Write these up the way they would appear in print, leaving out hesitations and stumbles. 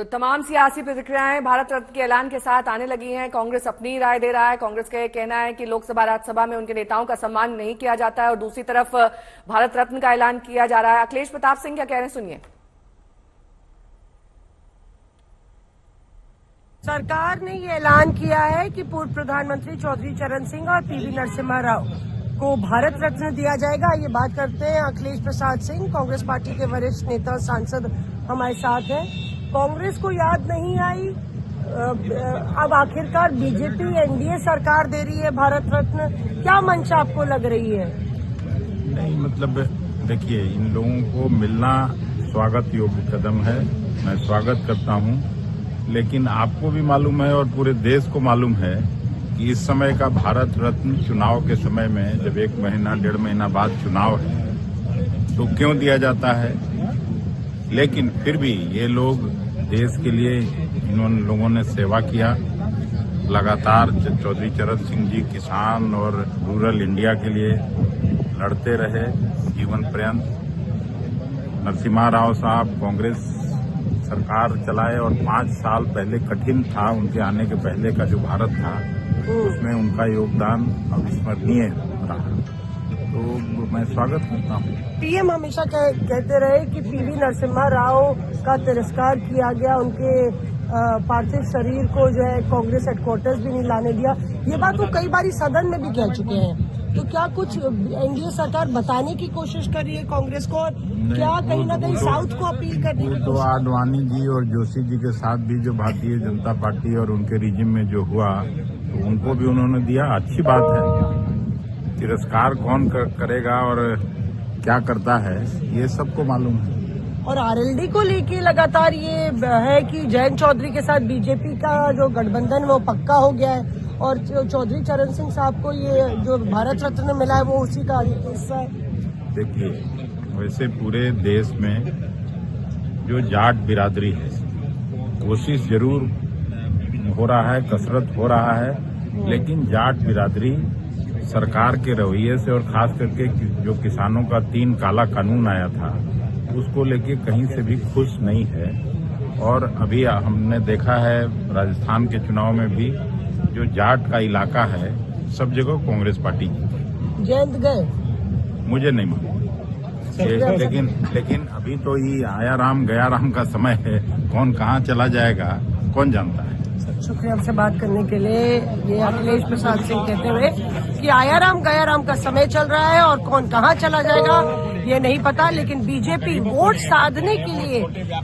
तो तमाम सियासी प्रतिक्रियाएं भारत रत्न के ऐलान के साथ आने लगी हैं। कांग्रेस अपनी राय दे रहा है। कांग्रेस का कहना है कि लोकसभा राज्यसभा में उनके नेताओं का सम्मान नहीं किया जाता है और दूसरी तरफ भारत रत्न का ऐलान किया जा रहा है। अखिलेश प्रताप सिंह क्या कह रहे हैं, सुनिए। सरकार ने ये ऐलान किया है कि पूर्व प्रधानमंत्री चौधरी चरण सिंह और पीवी नरसिम्हा राव को भारत रत्न दिया जाएगा। ये बात करते हैं अखिलेश प्रसाद सिंह, कांग्रेस पार्टी के वरिष्ठ नेता और सांसद हमारे साथ हैं। कांग्रेस को याद नहीं आई, अब आखिरकार बीजेपी एनडीए सरकार दे रही है भारत रत्न, क्या मंशा आपको लग रही है? नहीं, मतलब देखिए, इन लोगों को मिलना स्वागत योग्य कदम है, मैं स्वागत करता हूं। लेकिन आपको भी मालूम है और पूरे देश को मालूम है कि इस समय का भारत रत्न चुनाव के समय में, जब 1 महीना 1.5 महीना बाद चुनाव है, तो क्यों दिया जाता है। लेकिन फिर भी ये लोग देश के लिए, इन लोगों ने सेवा किया लगातार। चौधरी चरण सिंह जी किसान और रूरल इंडिया के लिए लड़ते रहे जीवन पर्यंत। नरसिम्हा राव साहब कांग्रेस सरकार चलाए और 5 साल पहले कठिन था, उनके आने के पहले का जो भारत था उसमें उनका योगदान अविस्मरणीय रहा, तो मैं स्वागत करता हूँ। पीएम हमेशा कहते रहे कि पीवी नरसिम्हा राव का तिरस्कार किया गया, उनके पार्थिव शरीर को जो है कांग्रेस हेडक्वार्टर्स भी नहीं लाने दिया। ये बात वो कई बार सदन में भी कह चुके हैं। तो क्या कुछ एनडीए सरकार बताने की कोशिश कर रही है कांग्रेस को, और क्या कहीं ना कहीं साउथ को अपील करने की? तो आडवाणी जी और जोशी जी के साथ भी जो भारतीय जनता पार्टी और उनके रिजिम में जो हुआ, तो उनको भी उन्होंने दिया, अच्छी बात है। तिरस्कार कौन करेगा और क्या करता है, ये सबको मालूम है। और आरएलडी को लेके लगातार ये है कि जयंत चौधरी के साथ बीजेपी का जो गठबंधन वो पक्का हो गया है, और चौधरी चरण सिंह साहब को ये जो भारत रत्न मिला है वो उसी का हिस्सा है। देखिए, वैसे पूरे देश में जो जाट बिरादरी है, कोशिश जरूर हो रहा है, कसरत हो रहा है, लेकिन जाट बिरादरी सरकार के रवैये से और खास करके जो किसानों का 3 काला कानून आया था उसको लेके कहीं से भी खुश नहीं है। और अभी हमने देखा है राजस्थान के चुनाव में भी जो जाट का इलाका है सब जगह कांग्रेस पार्टी की। जयंत गए मुझे नहीं मालूम, लेकिन अभी तो ये आया राम गया राम का समय है, कौन कहाँ चला जाएगा कौन जानता है। शुक्रिया आपसे बात करने के लिए। ये अखिलेश प्रसाद सिंह कहते हुए कि आया राम गया राम का समय चल रहा है और कौन कहाँ चला जाएगा ये नहीं पता, लेकिन बीजेपी वोट साधने के लिए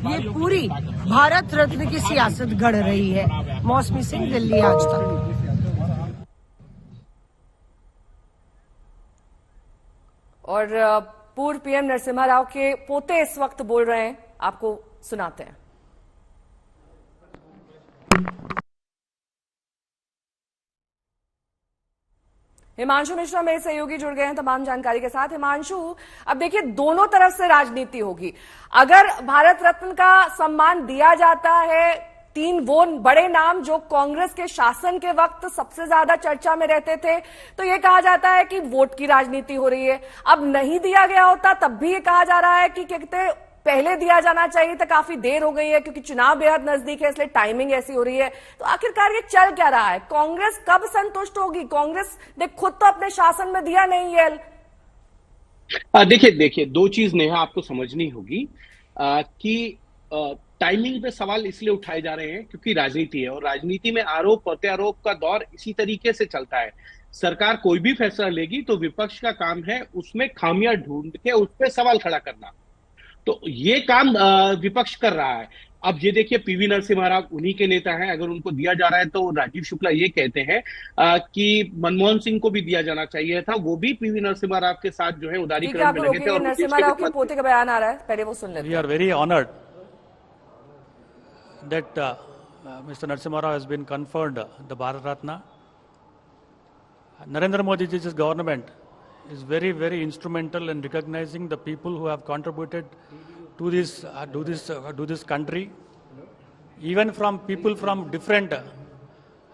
ये पूरी भारत रत्न की सियासत गढ़ रही है। मौसमी सिंह, दिल्ली आज तक। और पूर्व पीएम नरसिम्हा राव के पोते इस वक्त बोल रहे हैं, आपको सुनाते हैं। हिमांशु मिश्रा मेरे सहयोगी जुड़ गए हैं तमाम जानकारी के साथ। हिमांशु, अब देखिए दोनों तरफ से राजनीति होगी। अगर भारत रत्न का सम्मान दिया जाता है, 3 वो बड़े नाम जो कांग्रेस के शासन के वक्त सबसे ज्यादा चर्चा में रहते थे, तो ये कहा जाता है कि वोट की राजनीति हो रही है। अब नहीं दिया गया होता तब भी ये कहा जा रहा है कि कहते पहले दिया जाना चाहिए था, काफी देर हो गई है क्योंकि चुनाव बेहद नजदीक है, इसलिए टाइमिंग ऐसी हो रही है। तो आखिरकार ये चल क्या रहा है? कांग्रेस कब संतुष्ट होगी? कांग्रेस ने खुद तो अपने शासन में दिया नहीं है। देखिए 2 चीज नेहा आपको समझनी होगी कि टाइमिंग पे सवाल इसलिए उठाए जा रहे हैं क्योंकि राजनीति है, और राजनीति में आरोप प्रत्यारोप का दौर इसी तरीके से चलता है। सरकार कोई भी फैसला लेगी तो विपक्ष का काम है उसमें खामियां ढूंढ के उस पर सवाल खड़ा करना, तो ये काम विपक्ष कर रहा है। अब ये देखिए, पीवी नरसिम्हा राव उन्हीं के नेता हैं, अगर उनको दिया जा रहा है तो राजीव शुक्ला ये कहते हैं कि मनमोहन सिंह को भी दिया जाना चाहिए था, वो भी पीवी नरसिम्हा राव के साथ जो है उदारीकरण में लगे थे। और नरसिम्हा राव के पोते का बयान आ रहा है, पहले वो सुन लेते हैं। We are very honoured that mister Narasimha Rao has been conferred the Bharat Ratna. Narendra Modi ji's government is very, very instrumental in recognizing the people who have contributed to this country, even from people from different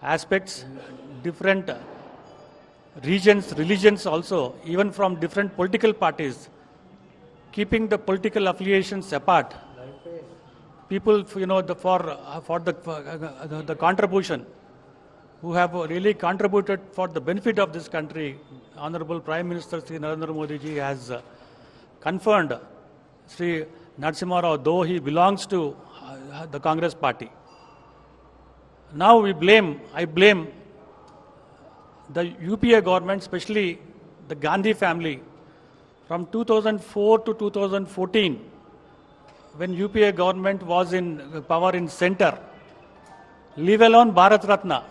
aspects, different regions, religions also, even from different political parties, keeping the political affiliations apart. people, for the contribution, who have really contributed for the benefit of this country. Honorable Prime Minister Sri Narendra Modi ji has confirmed Sri Narasimha Rao, though he belongs to the Congress party. Now I blame the UPA government, especially the Gandhi family, from 2004 to 2014, when UPA government was in power in center, leave alone Bharat Ratna,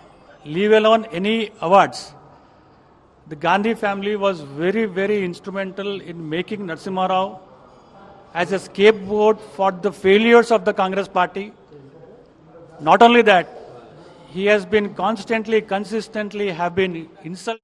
leave alone any awards. The Gandhi family was very, very instrumental in making Narasimha Rao as a scapegoat for the failures of the Congress party. Not only that, he has been consistently have been insulted.